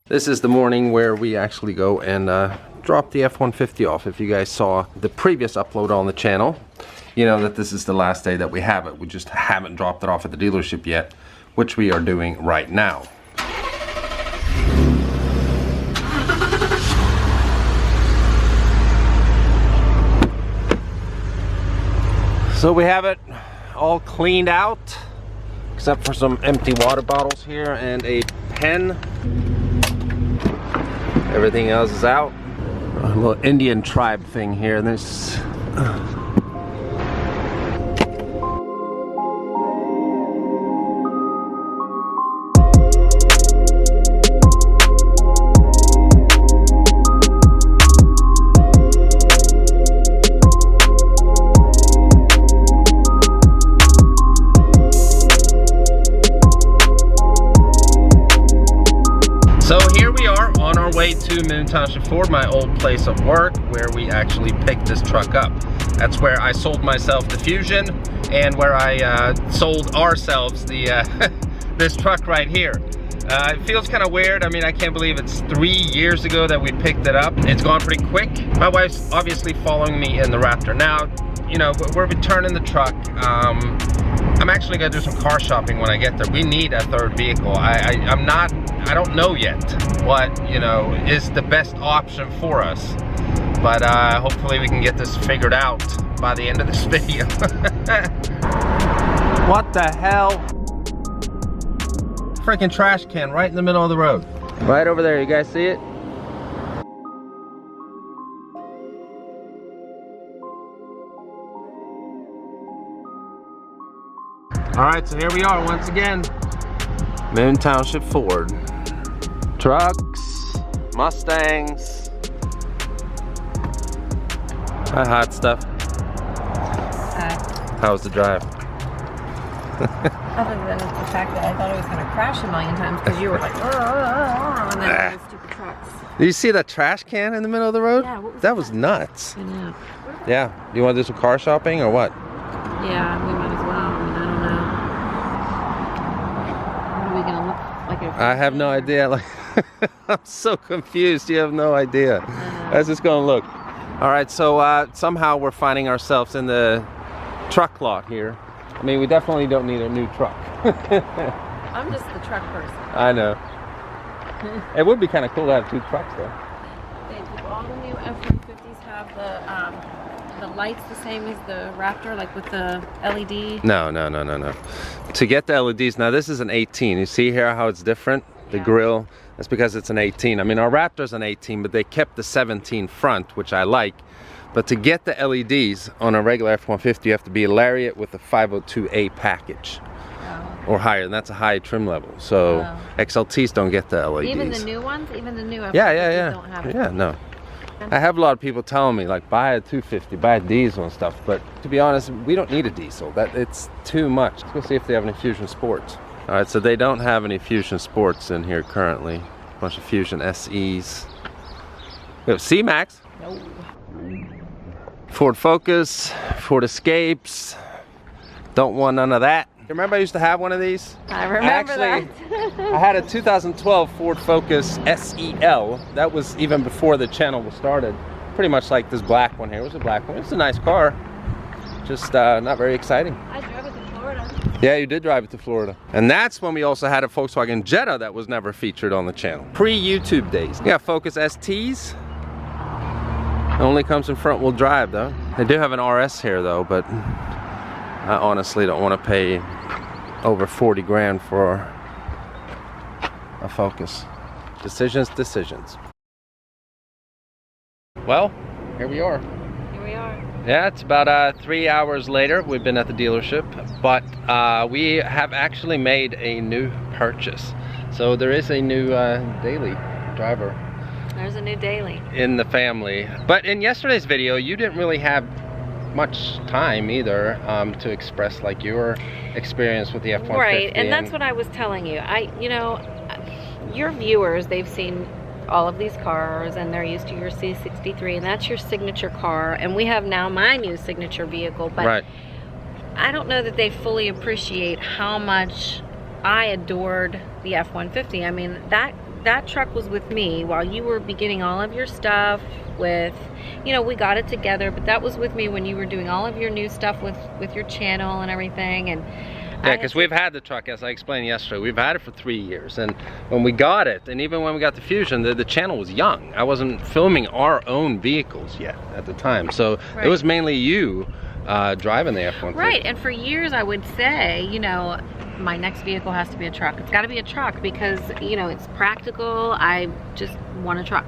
This is the morning where we actually go and drop the F-150 off. If you guys saw the previous upload on the channel, you know that this is the last day that we have it. We just haven't dropped it off at the dealership yet, which we are doing right now. So we have it all cleaned out, except for some empty water bottles here and a pen. Everything else is out. A little Indian tribe thing here. This. Way to Moon Township Ford, my old place of work, where we actually picked this truck up. That's where I sold myself the Fusion, and where I sold ourselves the this truck right here. It feels kind of weird. I mean, I can't believe it's 3 years ago that we picked it up. It's gone pretty quick. My wife's obviously following me in the Raptor. Now, you know, we're returning the truck. I'm actually gonna do some car shopping when I get there. We need a third vehicle. I don't know yet what, you know, is the best option for us. But hopefully we can get this figured out by the end of this video. What the hell? Freaking trash can right in the middle of the road. Right over there, you guys see it? Alright, so here we are once again. Moon Township Ford. Trucks, Mustangs. Hi, hot stuff. Hi. How was the drive? Other than the fact that I thought it was going to crash a million times because you were like, and then those stupid trucks. Did you see that trash can in the middle of the road? Yeah, what was that was nuts. I know. Yeah. Do you want to do some car shopping or what? Yeah, we might as well. I mean, I don't know. What are we going to look like? I have no idea. Like, I'm so confused. You have no idea. Let's just go and look. All right, so somehow we're finding ourselves in the truck lot here. I mean, we definitely don't need a new truck. I'm just the truck person. I know. It would be kind of cool to have two trucks though. All the new F-150s have the lights the same as the Raptor, like with the LED? No. To get the LEDs, now this is an 18. You see here how it's different? The grill, that's because it's an 18. I mean, our Raptor's an 18, but they kept the 17 front, which I like. But to get the LEDs on a regular F-150, you have to be a Lariat with a 502A package. Or higher, and that's a high trim level. So XLTs don't get the LEDs. Even the new ones? Even the new F-150s don't have it? Yeah, no. I have a lot of people telling me, like, buy a 250, buy a diesel and stuff. But to be honest, we don't need a diesel. It's too much. Let's go see if they have any Fusion Sports. All right, so they don't have any Fusion Sports in here currently. A bunch of Fusion SEs. We have C-Max. No. Ford Focus, Ford Escapes. Don't want none of that. Remember I used to have one of these? I remember that. I had a 2012 Ford Focus SEL. That was even before the channel was started. Pretty much like this black one here. It was a black one. It's a nice car. Just not very exciting. I drove it to Florida. Yeah, you did drive it to Florida. And that's when we also had a Volkswagen Jetta that was never featured on the channel. Pre-YouTube days. Yeah, Focus STs. It only comes in front wheel drive though. They do have an RS here though, but I honestly don't want to pay over 40 grand for a Focus. Decisions. Well, here we are. Here we are. Yeah, it's about 3 hours later. We've been at the dealership, but we have actually made a new purchase. So there is a new daily driver. There's a new daily in the family. But in yesterday's video, you didn't really have much time either to express like your experience with the F-150. Right, and that's what I was telling you. You know, your viewers, they've seen all of these cars and they're used to your C63, and that's your signature car, and we have now my new signature vehicle, but right. I don't know that they fully appreciate how much I adored the F-150. I mean, that that truck was with me while you were beginning all of your stuff with, you know, we got it together, but that was with me when you were doing all of your new stuff with your channel and everything. And yeah, because we've had the truck, as I explained yesterday, we've had it for 3 years, and when we got it, and even when we got the Fusion, the channel was young. I wasn't filming our own vehicles yet at the time, so right. It was mainly you driving the F-150. Right, and for years I would say, you know, my next vehicle has to be a truck. It's got to be a truck because, you know, it's practical. I just want a truck.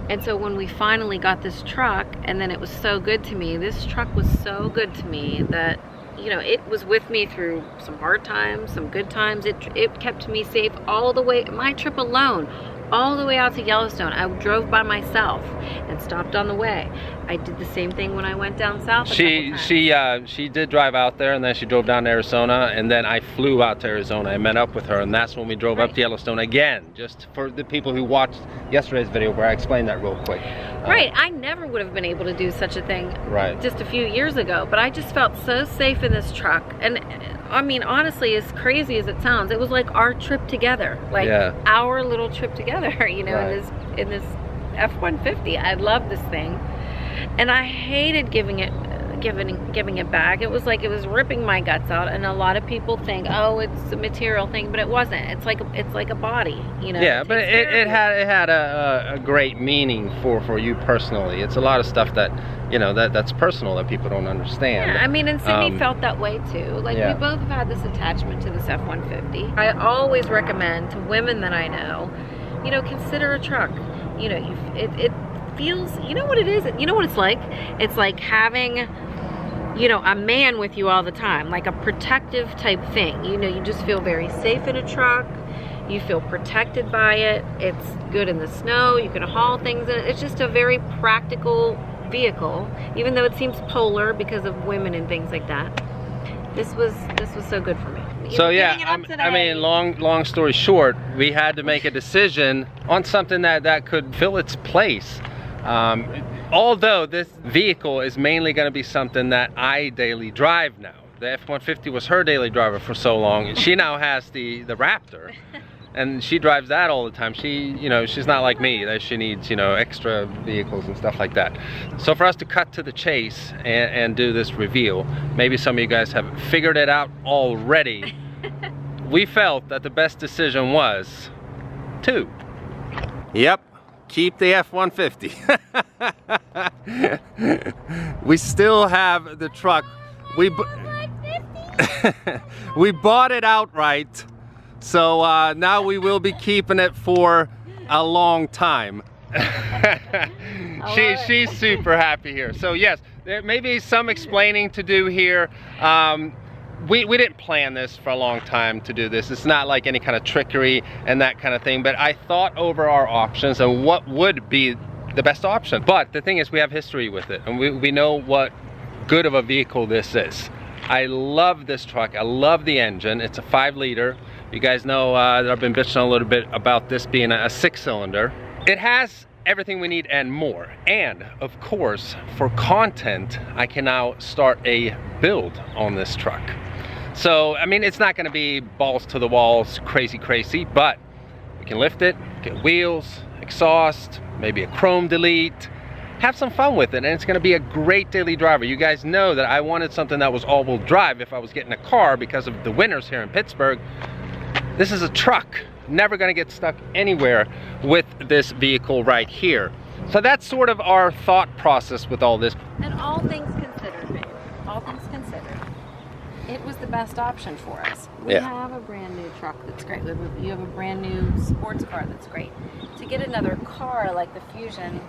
And so when we finally got this truck, and then it was so good to me, this truck was so good to me that, you know, it was with me through some hard times, some good times. It kept me safe all the way, my trip alone, all the way out to Yellowstone. I drove by myself and stopped on the way. I did the same thing when I went down south. She did drive out there, and then she drove down to Arizona, and then I flew out to Arizona. I met up with her, and that's when we drove up to Yellowstone again. Just for the people who watched yesterday's video where I explained that real quick. Right, I never would have been able to do such a thing just a few years ago, but I just felt so safe in this truck. And I mean, honestly, as crazy as it sounds, it was like our trip together, like our little trip together, you know, in this F-150. I love this thing, and I hated giving it back. It was like it was ripping my guts out, and a lot of people think, oh, it's a material thing, but it wasn't. It's like a body, you know. Yeah, but it had a great meaning for you personally. It's a lot of stuff that, you know, that's personal that people don't understand. Yeah, I mean, and Sydney felt that way too. Like we both have had this attachment to this F-150. I always recommend to women that I know, you know, consider a truck. You know, it feels, you know what it is? You know what it's like? It's like having, you know, a man with you all the time, like a protective type thing. You know, you just feel very safe in a truck. You feel protected by it. It's good in the snow. You can haul things in it. It's just a very practical vehicle, even though it seems polar because of women and things like that. This was so good for me. So yeah, I mean, long story short, we had to make a decision on something that could fill its place. Although this vehicle is mainly going to be something that I daily drive now. The F-150 was her daily driver for so long. She now has the Raptor, and she drives that all the time. You know, she's not like me that she needs, you know, extra vehicles and stuff like that. So for us to cut to the chase and do this reveal, maybe some of you guys have figured it out already. We felt that the best decision was to, keep the F-150. We still have the truck. We bought it outright. So now we will be keeping it for a long time. She's super happy here. So yes, there may be some explaining to do here. We didn't plan this for a long time to do this. It's not like any kind of trickery and that kind of thing, but I thought over our options and what would be the best option. But the thing is, we have history with it, and we know what good of a vehicle this is. I love this truck. I love the engine. It's a 5-liter. You guys know that I've been bitching a little bit about this being a 6-cylinder. It has everything we need and more. And of course, for content, I can now start a build on this truck. So, I mean, it's not gonna be balls to the walls, crazy, but we can lift it, get wheels, exhaust, maybe a chrome delete, have some fun with it, and it's gonna be a great daily driver. You guys know that I wanted something that was all-wheel drive if I was getting a car because of the winters here in Pittsburgh. This is a truck. Never gonna get stuck anywhere with this vehicle right here. So that's sort of our thought process with all this. And all things considered, babe, all things considered, it was the best option for us. We have a brand new truck that's great. You have a brand new sports car that's great. To get another car like the Fusion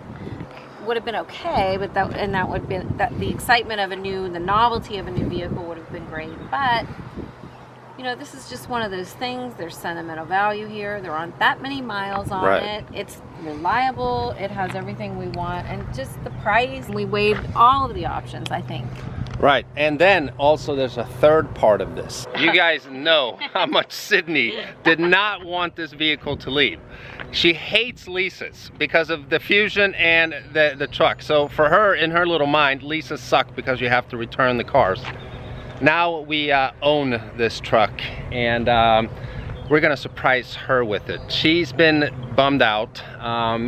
would have been okay, but that would have been the excitement of the novelty of a new vehicle would have been great. But you know, this is just one of those things. There's sentimental value here. There aren't that many miles on it. It's reliable. It has everything we want, and just the price. We weighed all of the options, I think. Right, and then also there's a third part of this. You guys know how much Sydney did not want this vehicle to leave. She hates leases because of the Fusion and the truck. So for her, in her little mind, leases suck because you have to return the cars. Now we own this truck, and we're gonna surprise her with it. She's been bummed out.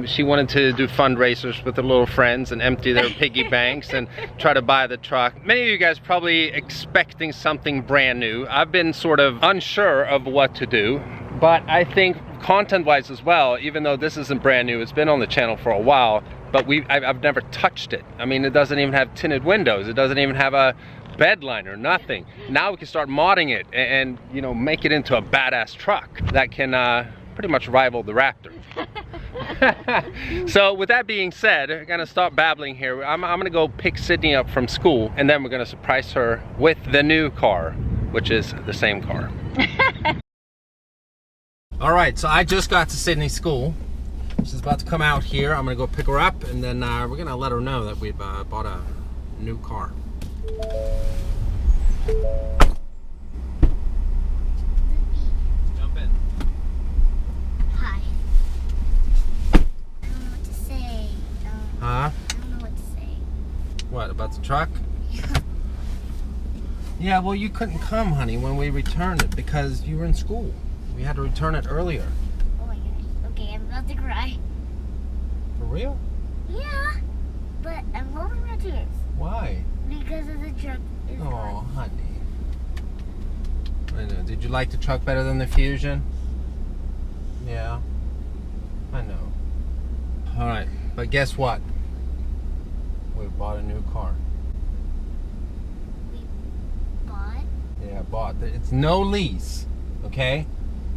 She wanted to do fundraisers with her little friends and empty their piggy banks and try to buy the truck. Many of you guys probably expecting something brand new. I've been sort of unsure of what to do, but I think content-wise as well, even though this isn't brand new, it's been on the channel for a while, but I've never touched it. I mean, it doesn't even have tinted windows. It doesn't even have a bed liner, nothing. Now we can start modding it and you know, make it into a badass truck that can pretty much rival the Raptor. So with that being said, I'm gonna stop babbling here. I'm gonna go pick Sydney up from school, and then we're gonna surprise her with the new car, which is the same car. All right, so I just got to Sydney's school. She's about to come out here. I'm gonna go pick her up, and then we're gonna let her know that we've bought a new car. Jump in. Hi. I don't know what to say. Huh? I don't know what to say. What, about the truck? Yeah, well, you couldn't come, honey, when we returned it because you were in school. We had to return it earlier. Oh my gosh. Okay, I'm about to cry. For real? Yeah, but I'm holding my tears Why? because of the truck. Oh, honey. I know. Did you like the truck better than the Fusion? Yeah. I know. All right, but guess what? We bought a new car. We bought? Yeah, bought. It's no lease, okay?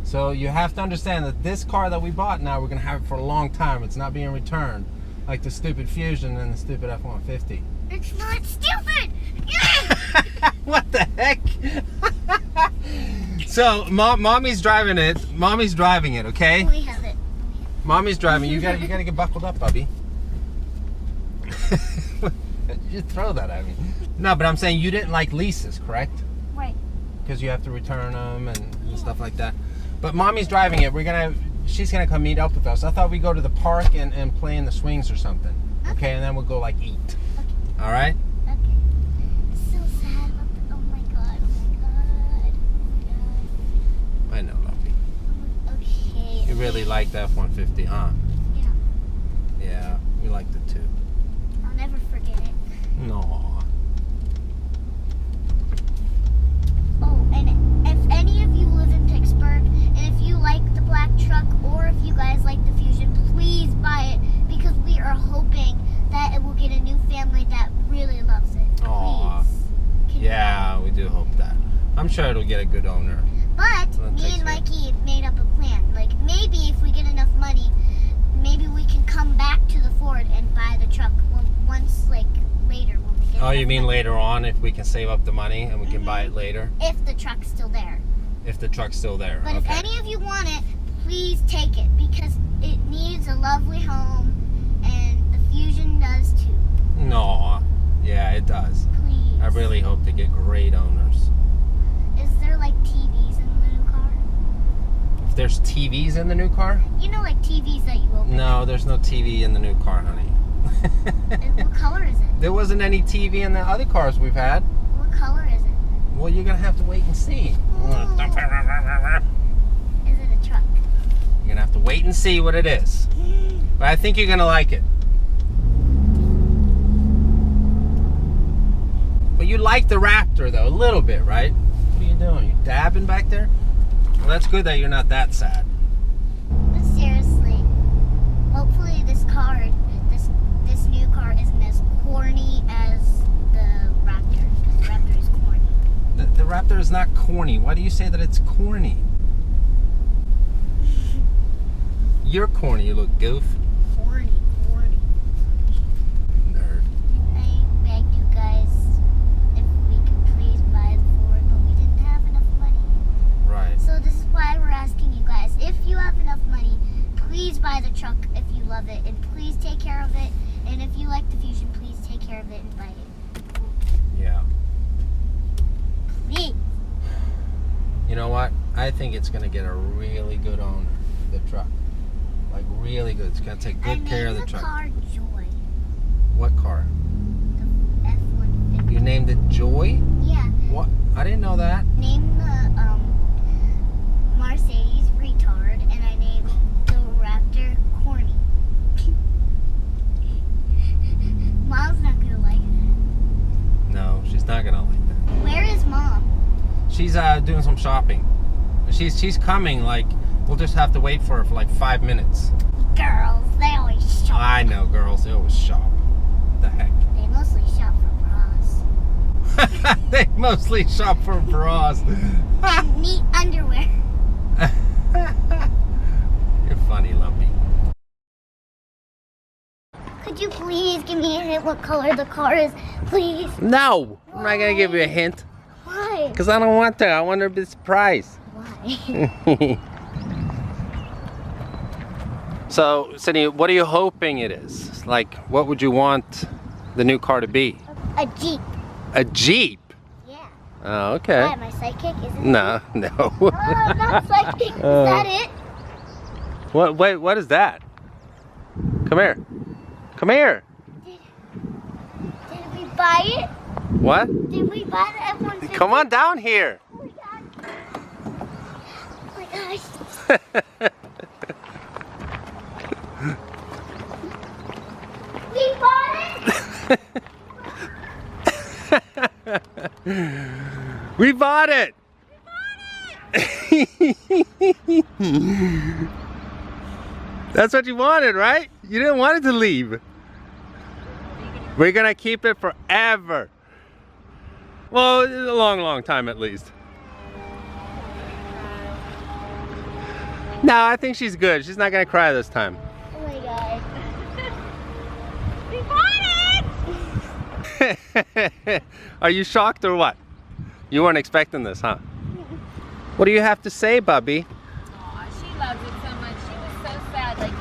So you have to understand that this car that we bought now, we're gonna have it for a long time. It's not being returned like the stupid Fusion and the stupid F-150. It's not stupid! What the heck? So mommy's driving it. Mommy's driving it, okay? We have it. Mommy's driving. You gotta get buckled up, Bubby. You throw that at me. No, but I'm saying you didn't like leases, correct? Right. Because you have to return them and stuff like that. But mommy's driving it. She's gonna come meet up with us. I thought we'd go to the park and play in the swings or something. Okay, and then we'll go like eat. Okay. All right? Okay. It's so sad about the, oh my god, oh my god, oh my god. I know, Lumpy. Okay. You really like the F-150, huh? Yeah. Yeah, we liked it too. I'll never forget it. No. Oh, and if any of you live in Pittsburgh, and if you like the black truck, or if you guys like the Fusion, please buy it, because we are hoping that it will get a new family that really loves it. Please. Aw. Can you- Yeah, we do hope that. I'm sure it'll get a good owner. But Well, me thanks, and man. Mikey made up a plan. Like, maybe if we get enough money, maybe we can come back to the Ford and buy the truck once, like, later when we get Oh, you enough mean money. later on if we can save up the money and we can buy it later? If the truck's still there. If the truck's still there. But if Okay. any of you want it, please take it, because it needs a lovely home, and the Fusion does too. No. Yeah, it does. Please. I really hope to get great owners. Is there like TVs in the new car? If there's TVs in the new car? You know, like TVs that you open. No, there's no TV in the new car, honey. And what color is it? There wasn't any TV in the other cars we've had. What color is it? Well, you're gonna have to wait and see. Is it a truck? You're gonna have to wait and see what it is. But I think you're gonna like it. But you like the Raptor though, a little bit, right? What are you doing? You dabbing back there? Well, that's good that you're not that sad. But seriously, hopefully this this new car isn't as corny as the Raptor, because the Raptor is corny. The Raptor is not corny. Why do you say that it's corny? You're corny, you little goof. Corny. Nerd. I begged you guys if we could please buy the Ford, but we didn't have enough money. Right. So this is why we're asking you guys, if you have enough money, please buy the truck if you love it, and please take care of it. And if you like the Fusion, please take care of it and buy it. Yeah. Please. You know what? I think it's gonna get a really good owner, the truck. Like really good. It's gonna take good care of the truck. I named the car Joy. What car? The F-150. You named it Joy? Yeah. What? I didn't know that. Name the Mercedes She's doing some shopping. She's coming. Like, we'll just have to wait for her for like 5 minutes. Girls, they always shop. I know, girls. They always shop. What the heck? They mostly shop for bras. They mostly shop for bras. And neat underwear. You're funny, Lumpy. Could you please give me a hint what color the car is, please? No, I'm not gonna give you a hint. Why? Because I don't want to. I want her to be surprised. Why? So, Sydney, what are you hoping it is? Like, what would you want the new car to be? A Jeep. A Jeep? Yeah. Oh, okay. Why, am I psychic? Is it? No. Oh, I'm not psychic. Is that it? What? Wait, what is that? Come here. Come here. Did we buy it? What? Did we buy the F-150? Come on down here. Oh my god. Oh my gosh. We bought it! We bought it! That's what you wanted, right? You didn't want it to leave. We're gonna keep it forever. Well, a long time at least. No, I think she's good. She's not gonna cry this time. Oh my god. We bought it! Are you shocked or what? You weren't expecting this, huh? What do you have to say, Bubby? Aw, she loves it so much. She was so sad. Like,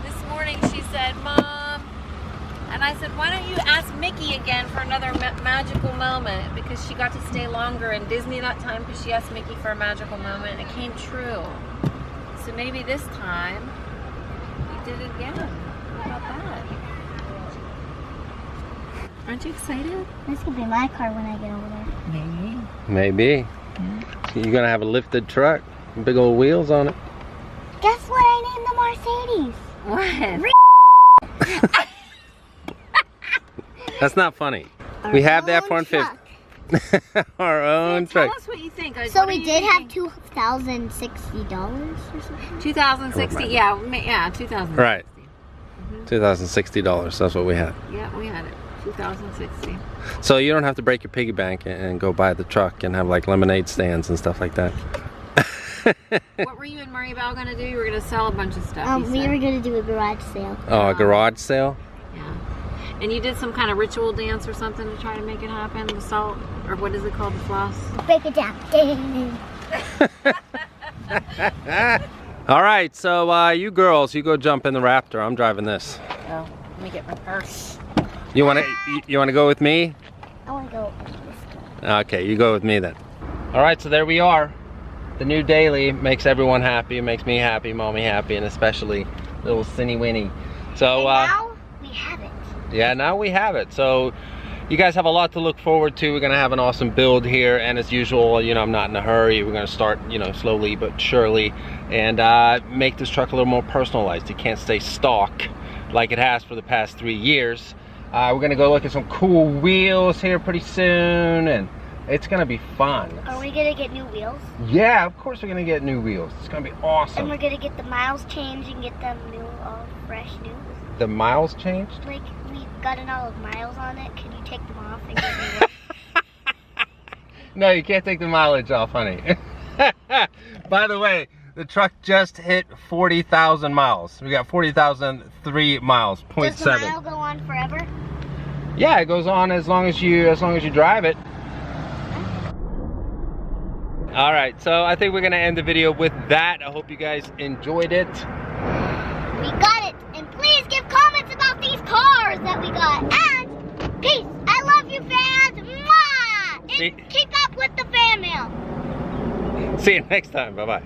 this morning she said, Mom, and I said, why don't you ask Mickey again for another magical moment? Because she got to stay longer in Disney that time because she asked Mickey for a magical moment and it came true. So maybe this time we did it again. How about that? Aren't you excited? This could be my car when I get over there. Maybe. Maybe. Yeah. You're gonna have a lifted truck, big old wheels on it. Guess what I named the Mercedes? What? That's not funny. We have the own F-150. Our own Tell truck. us what you think. Like, So what we are you did have thinking? $2,060 or something? 2060. Yeah, 2060. Right. $2,060. That's what we had. Yeah, we had it. 2060. So you don't have to break your piggy bank and go buy the truck and have like lemonade stands and stuff like that. What were you and Murray Bell gonna do? You were gonna sell a bunch of stuff. you We said. were going to do a garage sale. Oh, a garage sale? Yeah. And you did some kind of ritual dance or something to try to make it happen. The salt, or what is it called? The floss. Break it down. All right, so you girls, you go jump in the Raptor. I'm driving this. Oh, let me get my purse. You wanna go with me? I want to go. Okay, you go with me then. All right, so there we are. The new daily makes everyone happy. It makes me happy, Mommy happy, and especially little Cinny Winnie. So Now we have it. yeah, now we have it. So you guys have a lot to look forward to. We're gonna have an awesome build here, and as usual, you know, I'm not in a hurry. We're gonna start, you know, slowly but surely, and make this truck a little more personalized. It can't stay stock like it has for the past 3 years. We're gonna go look at some cool wheels here pretty soon, and it's gonna be fun. Are we going to get new wheels? Yeah, of course we're gonna get new wheels. It's gonna be And awesome. we're going to get the miles changed and get them new, all fresh new. The miles changed? Like, we got all of miles on it. Can you take them off and give me one? No, you can't take the mileage off, honey. By the way, the truck just hit 40,000 miles. We got 40,003 miles, 0.7. Does the mile go on forever? Yeah, it goes on as long as you drive it. All right, so I think we're gonna end the video with that. I hope you guys enjoyed it. We got it. And please give comments about these cars that we got. And peace. I love you, fans. Mwah! See- And keep up with the fan mail. See you next time. Bye-bye.